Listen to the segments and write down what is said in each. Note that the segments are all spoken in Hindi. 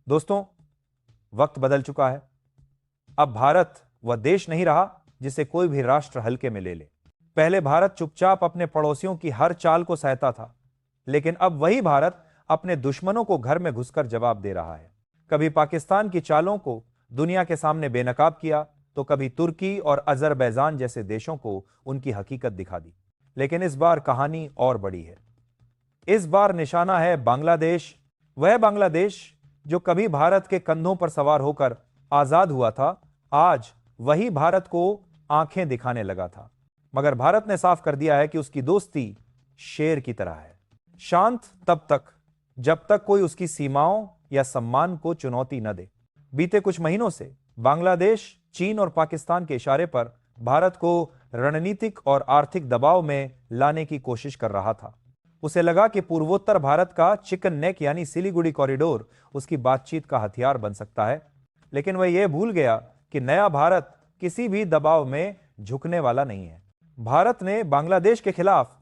दोस्तों, वक्त बदल चुका है। अब भारत वह देश नहीं रहा जिसे कोई भी राष्ट्र हल्के में ले ले। पहले भारत चुपचाप अपने पड़ोसियों की हर चाल को सहता था, लेकिन अब वही भारत अपने दुश्मनों को घर में घुसकर जवाब दे रहा है। कभी पाकिस्तान की चालों को दुनिया के सामने बेनकाब किया, तो कभी तुर्की और अजरबैजान जैसे देशों को उनकी हकीकत दिखा दी। लेकिन इस बार कहानी और बड़ी है। इस बार निशाना है बांग्लादेश, वह बांग्लादेश जो कभी भारत के कंधों पर सवार होकर आजाद हुआ था, आज वही भारत को आंखें दिखाने लगा था। मगर भारत ने साफ कर दिया है कि उसकी दोस्ती शेर की तरह है, शांत तब तक जब तक कोई उसकी सीमाओं या सम्मान को चुनौती न दे। बीते कुछ महीनों से बांग्लादेश चीन और पाकिस्तान के इशारे पर भारत को रणनीतिक और आर्थिक दबाव में लाने की कोशिश कर रहा था। उसे लगा कि पूर्वोत्तर भारत का चिकन नेक यानी सिलीगुड़ी कॉरिडोर उसकी बातचीत का हथियार बन सकता है। लेकिन वह यह भूल गया कि नया भारत किसी भी दबाव में झुकने वाला नहीं है। भारत ने बांग्लादेश के खिलाफ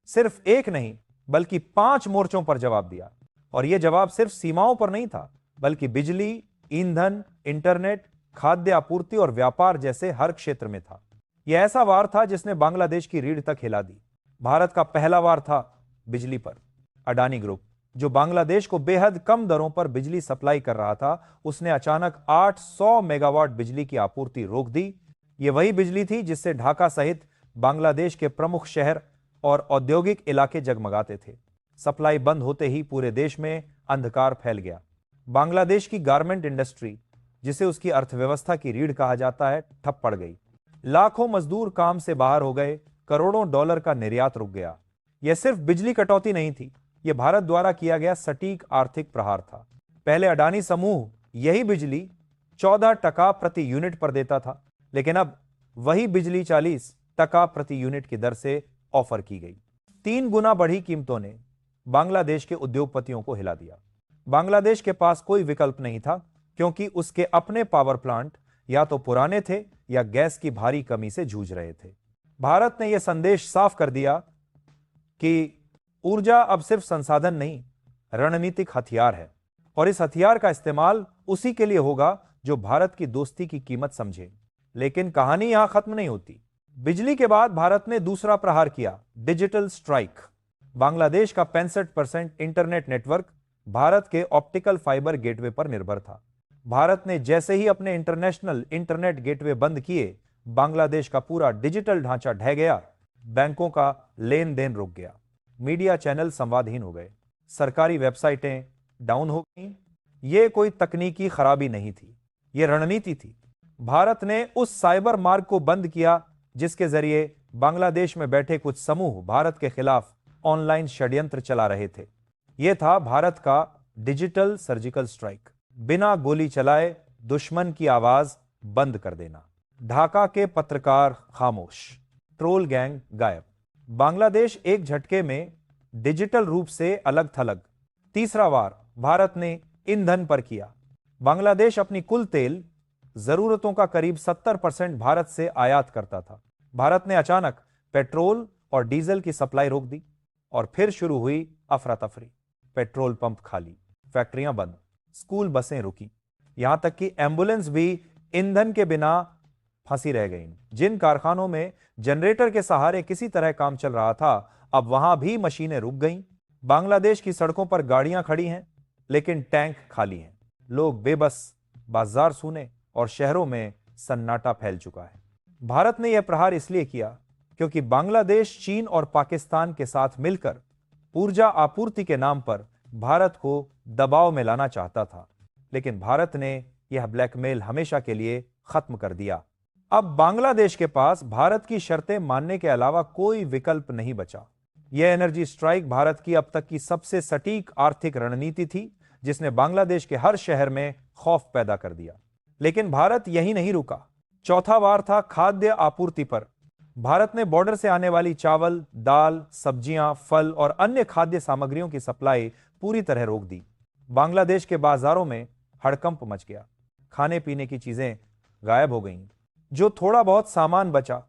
सिर्फ एक नहीं बल्कि 5 मोर्चों पर जवाब दिया। और यह जवाब सिर्फ सीमाओं पर नहीं था, बल्कि बिजली, ईंधन, इंटरनेट, खाद्य आपूर्ति और व्यापार जैसे हर क्षेत्र में था। यह ऐसा वार था जिसने बांग्लादेश की रीढ़ तक हिला दी। भारत का पहला वार था बिजली पर। अडानी ग्रुप, जो बांग्लादेश को बेहद कम दरों पर बिजली सप्लाई कर रहा था, उसने अचानक 800 मेगावाट बिजली की आपूर्ति रोक दी। यह वही बिजली थी जिससे ढाका सहित बांग्लादेश के प्रमुख शहर और औद्योगिक इलाके जगमगाते थे। सप्लाई बंद होते ही पूरे देश में अंधकार फैल गया। बांग्लादेश की गारमेंट इंडस्ट्री, जिसे उसकी अर्थव्यवस्था की रीढ़ कहा जाता है, ठप पड़ गई। लाखों मजदूर काम से बाहर हो गए, करोड़ों डॉलर का निर्यात रुक गया। यह सिर्फ बिजली कटौती नहीं थी, यह भारत द्वारा किया गया सटीक आर्थिक प्रहार था। पहले अडानी समूह यही बिजली 14% प्रति यूनिट पर देता था, लेकिन अब वही बिजली 40% प्रति यूनिट की दर से ऑफर की गई। 3 गुना बढ़ी कीमतों ने बांग्लादेश के उद्योगपतियों को हिला दिया। बांग्लादेश के पास कोई विकल्प नहीं था, क्योंकि उसके अपने पावर प्लांट या तो पुराने थे या गैस की भारी कमी से जूझ रहे थे। भारत ने यह संदेश साफ कर दिया कि ऊर्जा अब सिर्फ संसाधन नहीं, रणनीतिक हथियार है। और इस हथियार का इस्तेमाल उसी के लिए होगा जो भारत की दोस्ती की कीमत समझे। लेकिन कहानी यहां खत्म नहीं होती। बिजली के बाद भारत ने दूसरा प्रहार किया, डिजिटल स्ट्राइक। बांग्लादेश का 65% इंटरनेट नेटवर्क भारत के ऑप्टिकल फाइबर गेटवे पर निर्भर था। भारत ने जैसे ही अपने इंटरनेशनल इंटरनेट गेटवे बंद किए, बांग्लादेश का पूरा डिजिटल ढांचा ढह गया। बैंकों का लेन देन रुक गया, मीडिया चैनल संवादहीन हो गए, सरकारी वेबसाइटें डाउन हो गईं। यह कोई तकनीकी खराबी नहीं थी, यह रणनीति थी। भारत ने उस साइबर मार्ग को बंद किया जिसके जरिए बांग्लादेश में बैठे कुछ समूह भारत के खिलाफ ऑनलाइन षड्यंत्र चला रहे थे। यह था भारत का डिजिटल सर्जिकल स्ट्राइक। बिना गोली चलाए दुश्मन की आवाज बंद कर देना। ढाका के पत्रकार खामोश, ट्रोल गैंग गायब। बांग्लादेश एक झटके में डिजिटल रूप से अलग थलग। तीसरा वार भारत ने ईंधन पर किया। बांग्लादेश अपनी कुल तेल जरूरतों का करीब 70% भारत से आयात करता था। भारत ने अचानक पेट्रोल और डीजल की सप्लाई रोक दी और फिर शुरू हुई अफरा तफरी। पेट्रोल पंप खाली, फैक्ट्रियां बंद, स्कूल बसें रुकी, यहां तक कि एम्बुलेंस भी ईंधन के बिना फंसी रह गई। जिन कारखानों में जनरेटर के सहारे किसी तरह काम चल रहा था, अब वहां भी मशीनें रुक गईं। बांग्लादेश की सड़कों पर गाड़ियां खड़ी हैं, लेकिन टैंक खाली हैं। लोग बेबस, बाजार सूने और शहरों में सन्नाटा फैल चुका है। भारत ने यह प्रहार इसलिए किया क्योंकि बांग्लादेश चीन और पाकिस्तान के साथ मिलकर ऊर्जा आपूर्ति के नाम पर भारत को दबाव में लाना चाहता था। लेकिन भारत ने यह ब्लैकमेल हमेशा के लिए खत्म कर दिया। अब बांग्लादेश के पास भारत की शर्तें मानने के अलावा कोई विकल्प नहीं बचा। यह एनर्जी स्ट्राइक भारत की अब तक की सबसे सटीक आर्थिक रणनीति थी, जिसने बांग्लादेश के हर शहर में खौफ पैदा कर दिया। लेकिन भारत यही नहीं रुका। चौथा वार था खाद्य आपूर्ति पर। भारत ने बॉर्डर से आने वाली चावल, दाल, सब्जियां, फल और अन्य खाद्य सामग्रियों की सप्लाई पूरी तरह रोक दी। बांग्लादेश के बाजारों में हड़कंप मच गया। खाने पीने की चीजें गायब हो गईं। जो थोड़ा बहुत सामान बचा,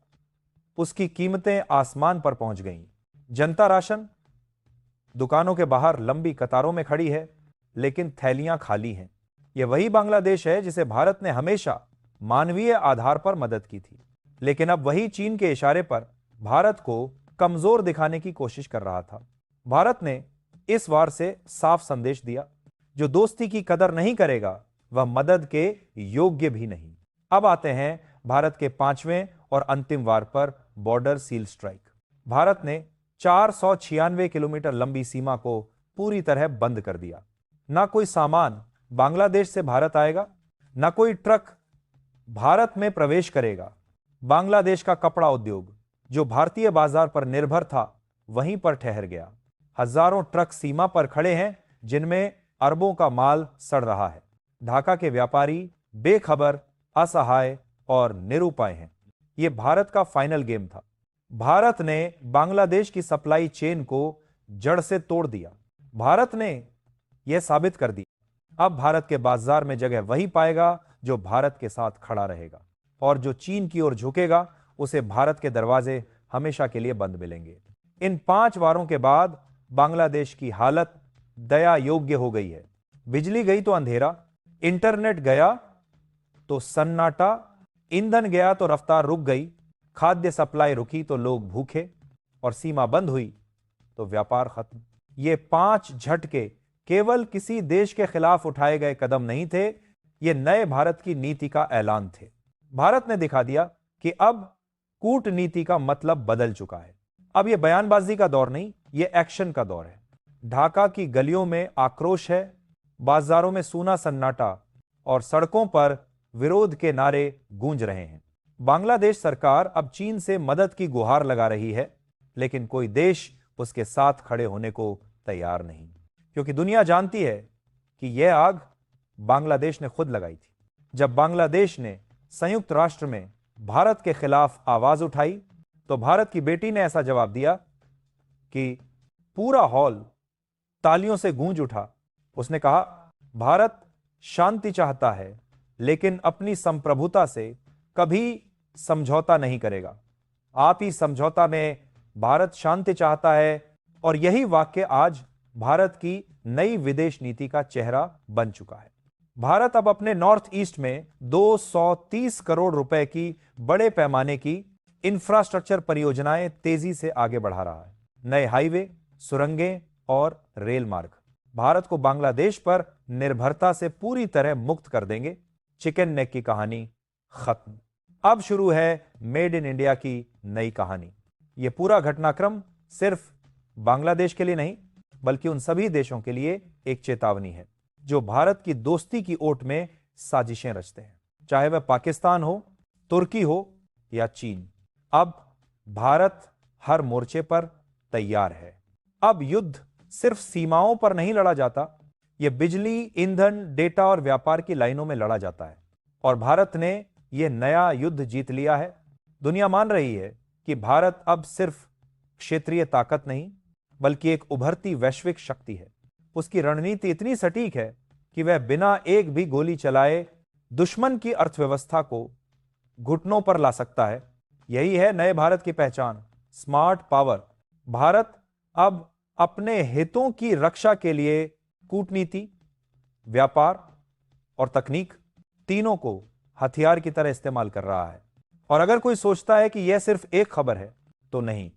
उसकी कीमतें आसमान पर पहुंच गईं। जनता राशन दुकानों के बाहर लंबी कतारों में खड़ी है, लेकिन थैलियां खाली हैं। यह वही बांग्लादेश है जिसे भारत ने हमेशा मानवीय आधार पर मदद की थी, लेकिन अब वही चीन के इशारे पर भारत को कमजोर दिखाने की कोशिश कर रहा था। भारत ने इस वार से साफ संदेश दिया, जो दोस्ती की कदर नहीं करेगा वह मदद के योग्य भी नहीं। अब आते हैं भारत के 5वें और अंतिम वार पर, बॉर्डर सील स्ट्राइक। भारत ने 496 किलोमीटर लंबी सीमा को पूरी तरह बंद कर दिया। ना कोई सामान बांग्लादेश से भारत आएगा, ना कोई ट्रक भारत में प्रवेश करेगा। बांग्लादेश का कपड़ा उद्योग, जो भारतीय बाजार पर निर्भर था, वहीं पर ठहर गया। हजारों ट्रक सीमा पर खड़े हैं, जिनमें अरबों का माल सड़ रहा है। ढाका के व्यापारी बेखबर, असहाय और निरुपाय हैं। यह भारत का फाइनल गेम था। भारत ने बांग्लादेश की सप्लाई चेन को जड़ से तोड़ दिया। भारत ने यह साबित कर दिया, अब भारत के बाजार में जगह वही पाएगा जो भारत के साथ खड़ा रहेगा, और जो चीन की ओर झुकेगा उसे भारत के दरवाजे हमेशा के लिए बंद मिलेंगे। इन 5 वारों के बाद बांग्लादेश की हालत दया योग्य हो गई है। बिजली गई तो अंधेरा, इंटरनेट गया तो सन्नाटा, ईंधन गया तो रफ्तार रुक गई, खाद्य सप्लाई रुकी तो लोग भूखे, और सीमा बंद हुई तो व्यापार खत्म। ये 5 झटके केवल किसी देश के खिलाफ उठाए गए कदम नहीं थे, ये नए भारत की नीति का ऐलान थे। भारत ने दिखा दिया कि अब कूटनीति का मतलब बदल चुका है। अब यह बयानबाजी का दौर नहीं, यह एक्शन का दौर है। ढाका की गलियों में आक्रोश है, बाजारों में सूना सन्नाटा, और सड़कों पर विरोध के नारे गूंज रहे हैं। बांग्लादेश सरकार अब चीन से मदद की गुहार लगा रही है, लेकिन कोई देश उसके साथ खड़े होने को तैयार नहीं, क्योंकि दुनिया जानती है कि यह आग बांग्लादेश ने खुद लगाई थी। जब बांग्लादेश ने संयुक्त राष्ट्र में भारत के खिलाफ आवाज उठाई, तो भारत की बेटी ने ऐसा जवाब दिया कि पूरा हॉल तालियों से गूंज उठा। उसने कहा, भारत शांति चाहता है, लेकिन अपनी संप्रभुता से कभी समझौता नहीं करेगा। आप ही समझौता में भारत शांति चाहता है, और यही वाक्य आज भारत की नई विदेश नीति का चेहरा बन चुका है। भारत अब अपने नॉर्थ ईस्ट में 230 करोड़ रुपए की बड़े पैमाने की इंफ्रास्ट्रक्चर परियोजनाएं तेजी से आगे बढ़ा रहा है। नए हाईवे, सुरंगें और रेल मार्ग भारत को बांग्लादेश पर निर्भरता से पूरी तरह मुक्त कर देंगे। चिकन नेक की कहानी खत्म। अब शुरू है मेड इन इंडिया की नई कहानी। यह पूरा घटनाक्रम सिर्फ बांग्लादेश के लिए नहीं, बल्कि उन सभी देशों के लिए एक चेतावनी है जो भारत की दोस्ती की ओट में साजिशें रचते हैं, चाहे वह पाकिस्तान हो, तुर्की हो या चीन। अब भारत हर मोर्चे पर तैयार है। अब युद्ध सिर्फ सीमाओं पर नहीं लड़ा जाता, यह बिजली, ईंधन, डेटा और व्यापार की लाइनों में लड़ा जाता है। और भारत ने यह नया युद्ध जीत लिया है। दुनिया मान रही है कि भारत अब सिर्फ क्षेत्रीय ताकत नहीं, बल्कि एक उभरती वैश्विक शक्ति है। उसकी रणनीति इतनी सटीक है कि वह बिना एक भी गोली चलाए दुश्मन की अर्थव्यवस्था को घुटनों पर ला सकता है। यही है नए भारत की पहचान, स्मार्ट पावर। भारत अब अपने हितों की रक्षा के लिए कूटनीति, व्यापार और तकनीक तीनों को हथियार की तरह इस्तेमाल कर रहा है। और अगर कोई सोचता है कि यह सिर्फ एक खबर है, तो नहीं,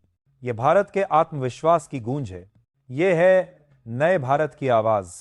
यह भारत के आत्मविश्वास की गूंज है। यह है नए भारत की आवाज।